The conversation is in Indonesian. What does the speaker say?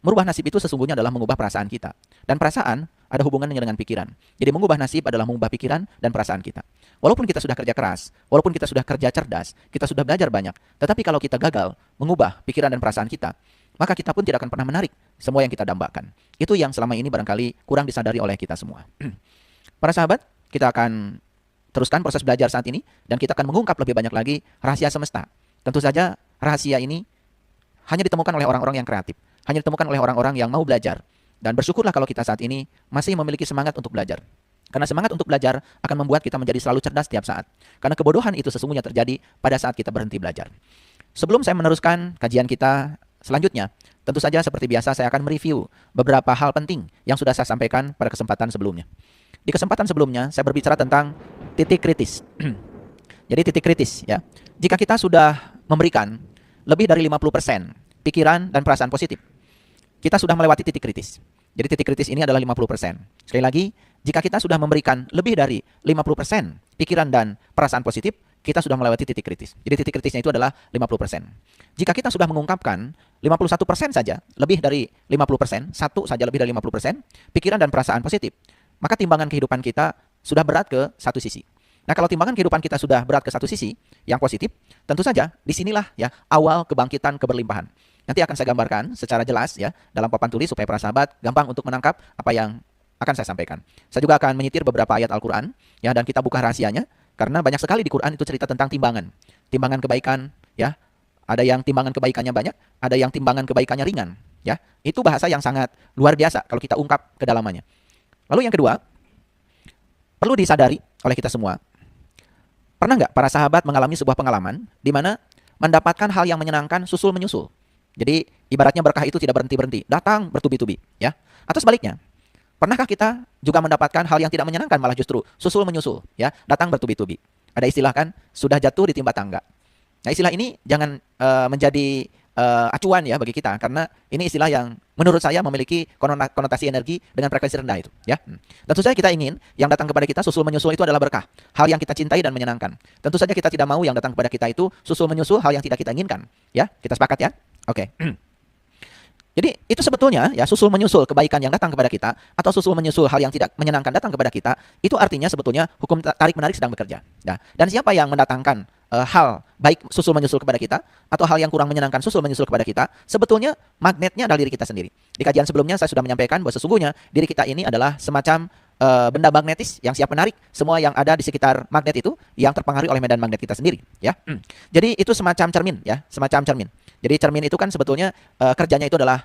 merubah nasib itu sesungguhnya adalah mengubah perasaan kita. Dan perasaan ada hubungannya dengan pikiran. Jadi mengubah nasib adalah mengubah pikiran dan perasaan kita. Walaupun kita sudah kerja keras, walaupun kita sudah kerja cerdas, kita sudah belajar banyak, tetapi kalau kita gagal mengubah pikiran dan perasaan kita, maka kita pun tidak akan pernah menarik semua yang kita dambakan. Itu yang selama ini barangkali kurang disadari oleh kita semua. Para sahabat, kita akan teruskan proses belajar saat ini dan kita akan mengungkap lebih banyak lagi rahasia semesta. Tentu saja rahasia ini hanya ditemukan oleh orang-orang yang kreatif, hanya ditemukan oleh orang-orang yang mau belajar. Dan bersyukurlah kalau kita saat ini masih memiliki semangat untuk belajar. Karena semangat untuk belajar akan membuat kita menjadi selalu cerdas setiap saat. Karena kebodohan itu sesungguhnya terjadi pada saat kita berhenti belajar. Sebelum saya meneruskan kajian kita selanjutnya, tentu saja seperti biasa saya akan mereview beberapa hal penting yang sudah saya sampaikan pada kesempatan sebelumnya. Di kesempatan sebelumnya saya berbicara tentang titik kritis. Jadi titik kritis ya. Jika kita sudah memberikan lebih dari 50% pikiran dan perasaan positif, kita sudah melewati titik kritis. Jadi titik kritis ini adalah 50%. Sekali lagi, jika kita sudah memberikan lebih dari 50% pikiran dan perasaan positif, kita sudah melewati titik kritis. Jadi titik kritisnya itu adalah 50%. Jika kita sudah mengungkapkan 51% saja, lebih dari 50%, satu saja lebih dari 50%, pikiran dan perasaan positif, maka timbangan kehidupan kita sudah berat ke satu sisi. Nah, kalau timbangan kehidupan kita sudah berat ke satu sisi, yang positif, tentu saja disinilah ya awal kebangkitan keberlimpahan. Nanti akan saya gambarkan secara jelas ya dalam papan tulis supaya para sahabat gampang untuk menangkap apa yang akan saya sampaikan. Saya juga akan menyitir beberapa ayat Al-Quran ya, dan kita buka rahasianya karena banyak sekali di Quran itu cerita tentang timbangan. Timbangan kebaikan ya. Ada yang timbangan kebaikannya banyak, ada yang timbangan kebaikannya ringan ya. Itu bahasa yang sangat luar biasa kalau kita ungkap kedalamannya. Lalu yang kedua, perlu disadari oleh kita semua. Pernah nggak para sahabat mengalami sebuah pengalaman di mana mendapatkan hal yang menyenangkan susul menyusul? Jadi ibaratnya berkah itu tidak berhenti-berhenti, datang bertubi-tubi ya. Atau sebaliknya, pernahkah kita juga mendapatkan hal yang tidak menyenangkan malah justru susul menyusul ya, datang bertubi-tubi. Ada istilah kan, sudah jatuh ditimpa tangga. Nah, istilah ini jangan menjadi acuan ya bagi kita, karena ini istilah yang menurut saya memiliki konotasi energi dengan frekuensi rendah itu ya. Tentu saja kita ingin yang datang kepada kita susul menyusul itu adalah berkah, hal yang kita cintai dan menyenangkan. Tentu saja kita tidak mau yang datang kepada kita itu susul menyusul hal yang tidak kita inginkan ya. Kita sepakat ya? Oke. Jadi itu sebetulnya ya, susul menyusul kebaikan yang datang kepada kita atau susul menyusul hal yang tidak menyenangkan datang kepada kita, itu artinya sebetulnya hukum tarik menarik sedang bekerja. Nah, dan siapa yang mendatangkan hal baik susul menyusul kepada kita atau hal yang kurang menyenangkan susul menyusul kepada kita, sebetulnya magnetnya adalah diri kita sendiri. Di kajian sebelumnya saya sudah menyampaikan bahwa sesungguhnya diri kita ini adalah semacam benda magnetis yang siap menarik semua yang ada di sekitar magnet itu yang terpengaruhi oleh medan magnet kita sendiri ya. Jadi itu semacam cermin ya, semacam cermin. Jadi cermin itu kan sebetulnya kerjanya itu adalah